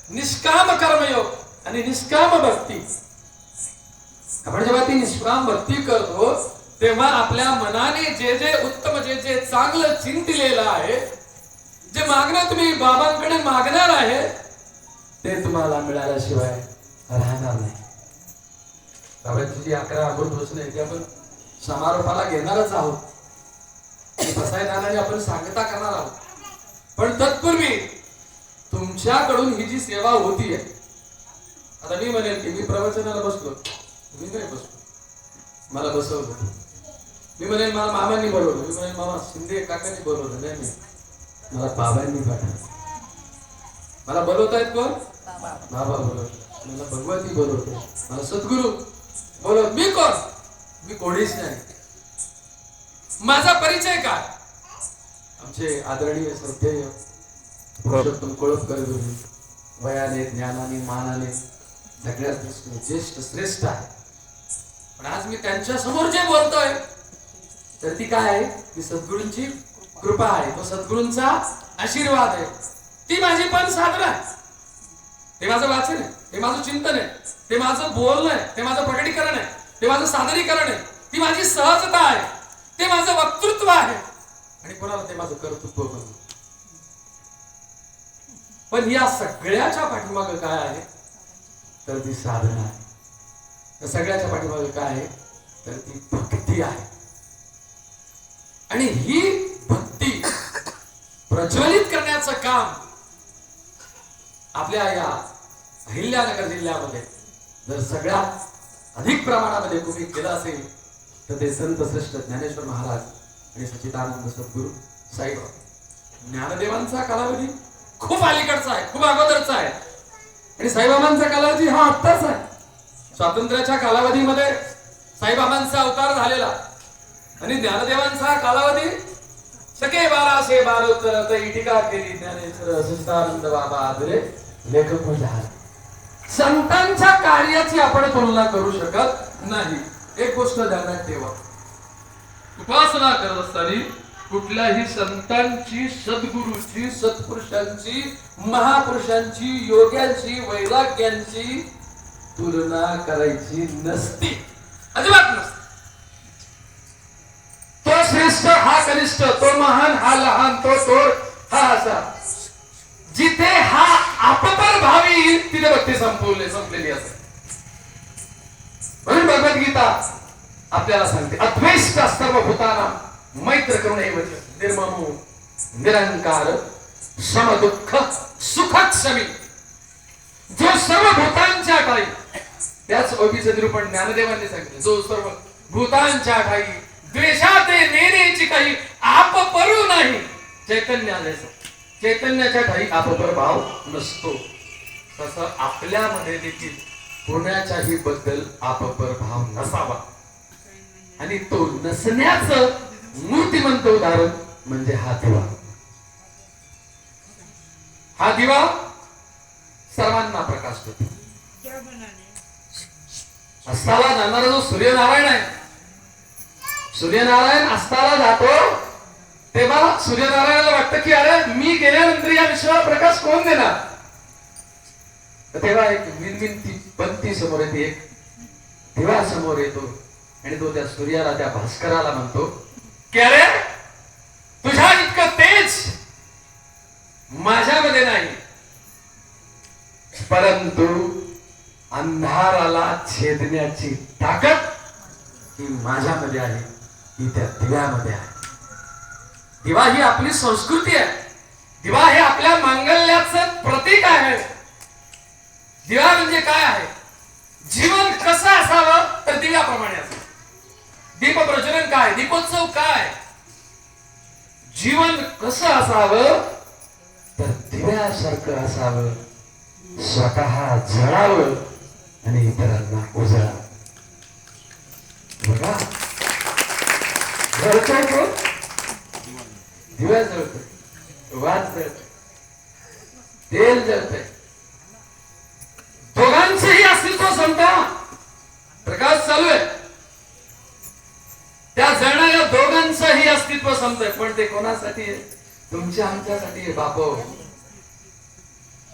निष्काम कर्मयोग आणि निष्काम भक्ती. आपण जेव्हा ती निष्काम भक्ती करतो तेव्हा आपल्या मनाने जे जे उत्तम जे जे चांगलं चिंतलेलं आहे, जे मागणं तुम्ही बाबांकडे मागणार आहे ते तुम्हाला मिळाल्याशिवाय राहणार नाही. बाबांची जी 11 अमृत वचने आहेत ती आपण समारोपाला घेणारच आहोत, बसायदानाने आपण सांगता करणार आहोत. पण तत्पूर्वी तुमच्याकडून ही जी सेवा होतीये, आता मी म्हणेल की मी प्रवचनाला बसलो, मी नाही बसलो, मला बसवलं. मी म्हणेल मला मामांनी बोलवलं, मी म्हणेल मामा शिंदे काकांनी बोलवलं, नाही नाही मला बाबांनी पाठवलं. मला बोलवतायत कोण? बाबा बोलवत, मला भगवती बोलवते, मला सद्गुरू बोलवत. मी कोण? मी कोणीच नाही. माझा परिचय काय? आमचे आदरणीय श्रद्धेय पुरुषोत्तम कोळपकर गुरु वयाने ज्ञानाने मानाने सगळ्यात ज्येष्ठ श्रेष्ठ आहे. पण आज मी त्यांच्या समोर जे बोलतोय तर ती काय आहे? ती सद्गुरूंची कृपा आहे, तो सद्गुरूंचा आशीर्वाद आहे. ती माझी पण साधना आहे, ते माझं वाचन आहे, ते माझं चिंतन आहे, ते माझं बोलणं आहे, ते माझं प्रकटीकरण आहे, ते माझं सादरीकरण आहे, ती माझी सहजता आहे, ते माझं वक्तृत्व आहे आणि कोणाला ते माझं कर्तृत्व पण. पण या सगळ्याच्या पाठीमागे काय आहे? तर ती साधना आहे. या सगळ्याच्या पाठीमागे काय आहे? तर ती भक्ती आहे. आणि ही भक्ती प्रज्वलित करण्याचं काम आपल्या या अहिल्यानगर जिल्ह्यामध्ये जर सगळ्यात अधिक प्रमाणामध्ये तुम्ही केलं असेल तर ते संत श्रेष्ठ ज्ञानेश्वर महाराज आणि सच्चिदानंद सद्गुरू साईबाबा. ज्ञानदेवांचा कालावधी खूप अलीकडचा आहे, खूप अगोदरचा आहे आणि साईबाबांचा कालावधी हा आत्ताच आहे. स्वातंत्र्याच्या कालावधीमध्ये साईबाबांचा अवतार झालेला आणि ज्ञानदेवांचा कालावधी सके 1212 टीका केली ज्ञानेश्वर सच्चिदानंद बाबा आदरे लेखक झाला. संतांच्या कार्याची आपण तुलना करू शकत नाही. एक गोष्ट ध्यानात ठेवा, उपासना करत असताना कुठल्याही संतांची, सद्गुरूची, सत्पुरुषांची, महापुरुषांची, योग्यांची, वैराग्यांची तुलना करायची नसती, अजिबात नसती. तो श्रेष्ठ हा कनिष्ठ, तो महान हा लहान, तो थोर हा असा. जिथे हा आपपर भावी येईल तिथे भक्ती संपलेली असते. म्हणून भगवद्गीता आपल्याला सांगते अद्वेष्ट सर्वभूतानां मैत्र करुणैव निर्ममो निरंकार समदुःख सुखक्षमी. जो सर्व भूतांच्या ठाई, त्याच ओबीचं निरूपण ज्ञानदेवांनी सांगितलं, जो सर्व भूतांच्या ठाई द्वेषाते नेण्याची काही आपपरू नाही. चैतन्याचं चैतन्याच्या ठाई आपपर भाव नसतो, तसं आपल्यामध्ये देखील कोणाच्याही बद्दल आपपर भाव नसावा. आणि तो नसण्याचं मूर्तिमंत उदाहरण म्हणजे हा दिवा. हा दिवा सर्वांना प्रकाश देतो. अस्ताला जाणारा जो सूर्यनारायण आहे, सूर्यनारायण अस्ताला जातो तेव्हा सूर्यनारायणाला वाटतं की अरे मी गेल्यानंतर या विश्वाला प्रकाश कोण देणार. तेव्हा एक विनविनती पंथी समोर येते, एक दिवा समोर येतो आणि तो त्या सूर्याला, त्या भास्कराला म्हणतो की अरे तुझ्या इतकं तेज माझ्यामध्ये नाही, परंतु अंधाराला छेदण्याची ताकद ही माझ्यामध्ये आहे, ही त्या दिव्यामध्ये आहे. दिवा ही आपली संस्कृती आहे. दिवा हे आपल्या मांगल्याचं प्रतीक आहे. दिवा म्हणजे काय आहे? जीवन कसं असावं तर दिव्याप्रमाणे असावं. दीप प्रज्वलन काय, दीपोत्सव काय, जीवन कसं असावं तर दिव्यासारखं असावं. स्वतः जळावं आणि इतरांना उजळावं. बघा जळतोय तो, दिवा जळतोय, वाद जळतोय, तेल जळतंय, दोघांचेही अस्तित्व संपता, प्रकाश चालू आहे, त्या जळणाऱ्या दोघांचंही अस्तित्व संपतंय. पण ते कोणासाठी आहे? तुमच्या आमच्यासाठी आहे बापो.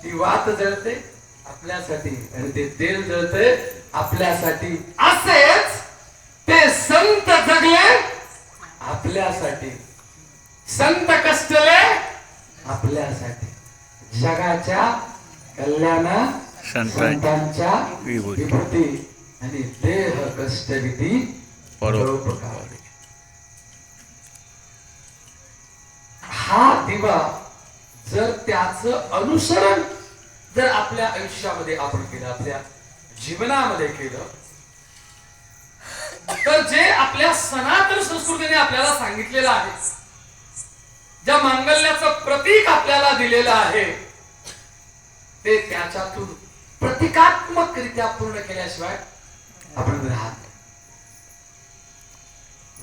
ती वात जळते आपल्यासाठी आणि ते तेल जळते आपल्यासाठी. असेच ते संत जगले आपल्यासाठी, संत कष्टले आपल्यासाठी. जगाच्या कल्याणा संतांच्या विभूती आणि देह कष्टविधी परोपकारी. हा दिवा जर त्याचं अनुसरण जर आपल्या आयुष्यामध्ये आपण केलं, आपल्या जीवनामध्ये केलं, तर जे आपल्या सनातन संस्कृतीने आपल्याला सांगितलेलं आहे, ज्या मांगल्याचं प्रतीक आपल्याला दिलेलं आहे, ते त्याच्यातून प्रतिकात्मकरित्या पूर्ण केल्याशिवाय आपण राहत नाही.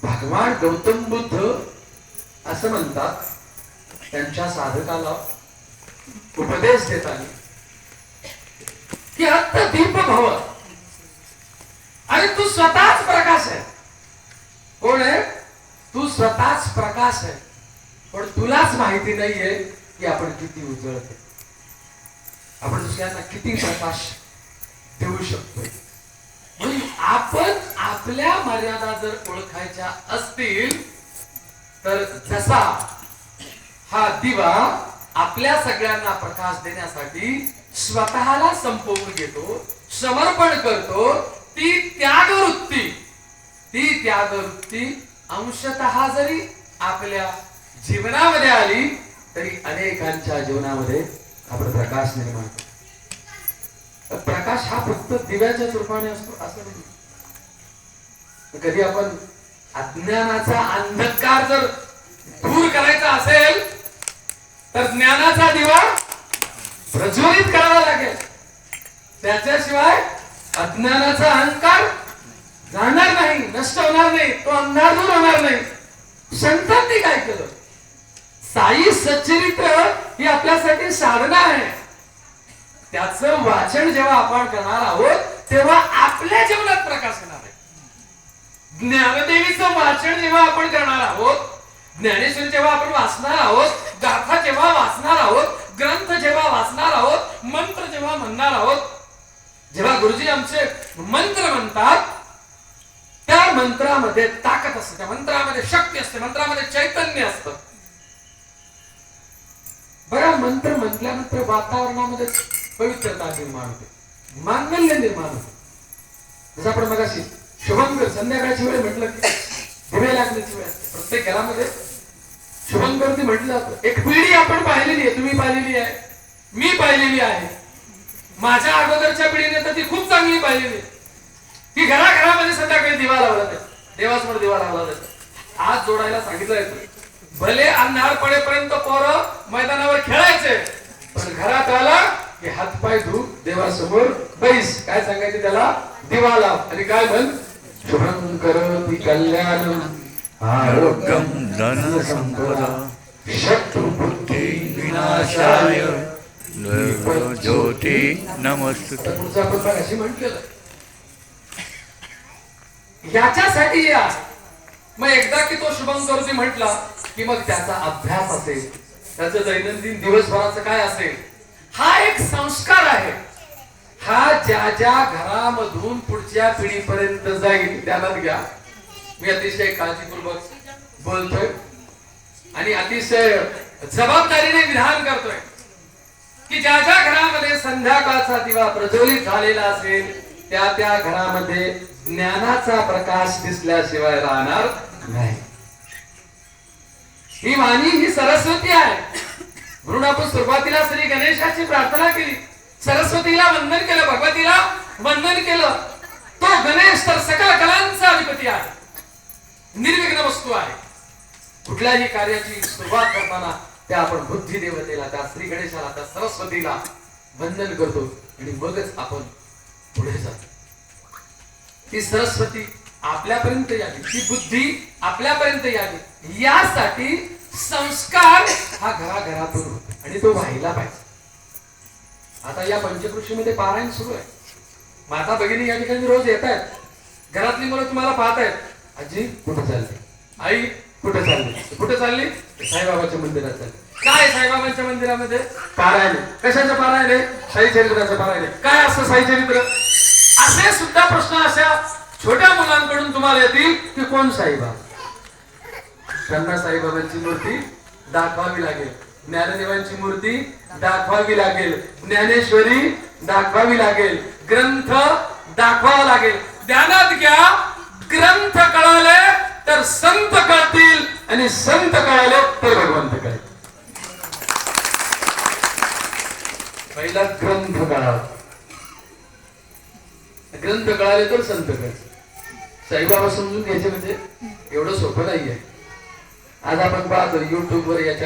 भगवान गौतम बुद्ध असं म्हणतात, त्यांच्या साधकाला उपदेश देताना की हत्त दीप भव, आणि तू स्वतःच प्रकाश आहे. कोण आहे तू? स्वतःच प्रकाश आहे, पण तुलाच माहिती नाहीये की आपण किती उजळतो, आपण दुसऱ्यांना किती प्रकाश देऊ शकतो. म्हणून आपण आपल्या मर्यादा जर ओळखायच्या असतील तर जसा हा दिवा आपल्या सगळ्यांना प्रकाश देण्यासाठी स्वतःला संपवून घेतो, समर्पण करतो, ती त्यागवृत्ती अंशतः जरी आपल्या जीवनामध्ये आली तरी अनेकांच्या जीवनामध्ये आपण प्रकाश निर्माण करतो. प्रकाश हा फक्त दिव्याच्या रूपाने असतो असं नाही. कधी आपण अज्ञानाचा अंधकार जर दूर करायचा असेल तर ज्ञानाचा दिवा प्रज्वलित करावा लागेल. त्याच्याशिवाय अज्ञानाचा अहंकार जाणार नाही, नष्ट होणार नाही, तो अंधार दूर होणार नाही. संतांनी काय केलं? साई सच्चरित्र ही आपल्यासाठी साधना आहे. त्याचं वाचन जेव्हा आपण करणार आहोत तेव्हा आपल्या जीवनात प्रकाश येणार आहे. ज्ञानदेवीचं वाचन जेव्हा आपण करणार आहोत, ज्ञानेश्वर जेव्हा आपण वाचणार आहोत, गाथा जेव्हा वाचणार आहोत, ग्रंथ जेव्हा वाचणार आहोत, मंत्र जेव्हा म्हणणार आहोत, जेव्हा गुरुजी आमचे मंत्र म्हणतात, त्या मंत्रामध्ये ताकद असते, त्या मंत्रामध्ये शक्ती असते, मंत्रामध्ये चैतन्य असतं. बघा, मंत्र म्हटल्यानंतर वातावरणामध्ये पवित्रता निर्माण होते, मांगल्य निर्माण होते. जसं आपण मगाशी शुभंकर संध्याकाळची वेळ म्हटलं की दिवे लागण्याची वेळ असते. प्रत्येक घरामध्ये शुभंकरती म्हटलं जातं. एक पिढी आपण पाहिलेली आहे, तुम्ही पाहिलेली आहे, मी पाहिलेली आहे, माझ्या अगोदरच्या पिढीने तर ती खूप चांगली पाहिलेली आहे की घराघरामध्ये संध्याकाळी दिवा लावला जातो, देवासमोर दिवा लावला जातो. हात जोडायला सांगितलं जातं. भले अंधार पडेपर्यंत पोरं मैदानावर खेळायचे, पण घरात आला की हातपाय धु, देवासमोर बैस. काय सांगायचे त्याला? दिवा लाव. आणि काय म्हण? शुभं करोति कल्याणं आरोग्यं धनसंपदा शत्रुबुद्धि विनाशाय ज्योती नमस्तुते. पुढचा आपण अशी म्हटलेलं याच्यासाठी या. मग एकदा की तो शुभं करोति म्हटला की मग त्याचा अभ्यास असेल, त्याचं दैनंदिन दिवसभराचं काय असेल, हा एक संस्कार आहे. हा ज्या ज्या घरामधून पुढच्या पिढीपर्यंत जाईल ध्यानात घ्या. मी अतिशय काळजीपूर्वक बोलतोय आणि अतिशय जबाबदारीने विधान करतोय की ज्या ज्या घरामध्ये संध्याकाळचा दिवा प्रज्वलित झालेला असेल त्या त्या घरामध्ये ज्ञानाचा प्रकाश दिसल्याशिवाय राहणार नाही. ही वाणी ही सरस्वती आहे. म्हणून आपण सुरुवातीला श्री गणेशाची प्रार्थना केली, सरस्वतीला वंदन केलं, भगवतीला वंदन केलं. तो गणेश तर सकल कलांचा अधिपती आहे, निर्विघ्न वस्तू आहे. कुठल्याही कार्याची सुरुवात करताना त्या आपण बुद्धी देवतेला, त्या श्री गणेशाला, त्या सरस्वतीला वंदन करतो आणि मगच आपण पुढे जातो. ती सरस्वती आपल्यापर्यंत यावी, ती बुद्धी आपल्यापर्यंत यावी, यासाठी संस्कार हा घराघरातून होतो आणि तो व्हायला पाहिजे. आता या पंचकृषीमध्ये पारायण सुरू आहे. माता भगिनी या ठिकाणी रोज येत आहेत. घरातली मुलं तुम्हाला पाहत आहेत, आजी कुठे चालली, आई कुठे चालली, कुठे चालली, साईबाबाच्या मंदिरात चालली. काय साईबाबांच्या मंदिरामध्ये पारायण. कशाचं पारायण आहे? साई चरित्राचं पारायण. काय असतं साई चरित्र? असे सुद्धा प्रश्न अशा छोट्या मुलांकडून तुम्हाला येतील की कोण साईबाबा. त्यांना साईबाबांची मूर्ती दाखवावी लागेल, ज्ञानदेवांची मूर्ती दाखवावी लागेल, ज्ञानेश्वरी दाखवावी लागेल, ग्रंथ दाखवावा लागेल. ध्यानात घ्या, ग्रंथ कळाले तर संत कळतील आणि संत कळाले तर भगवंत कळतील. पहिला ग्रंथ कळाला, ग्रंथ कळाले तर संत कळतील. साईबाबा समजून घ्यायचे म्हणजे एवढं सोपं नाहीये. आज आपण पाहतो युट्यूब वर याच्या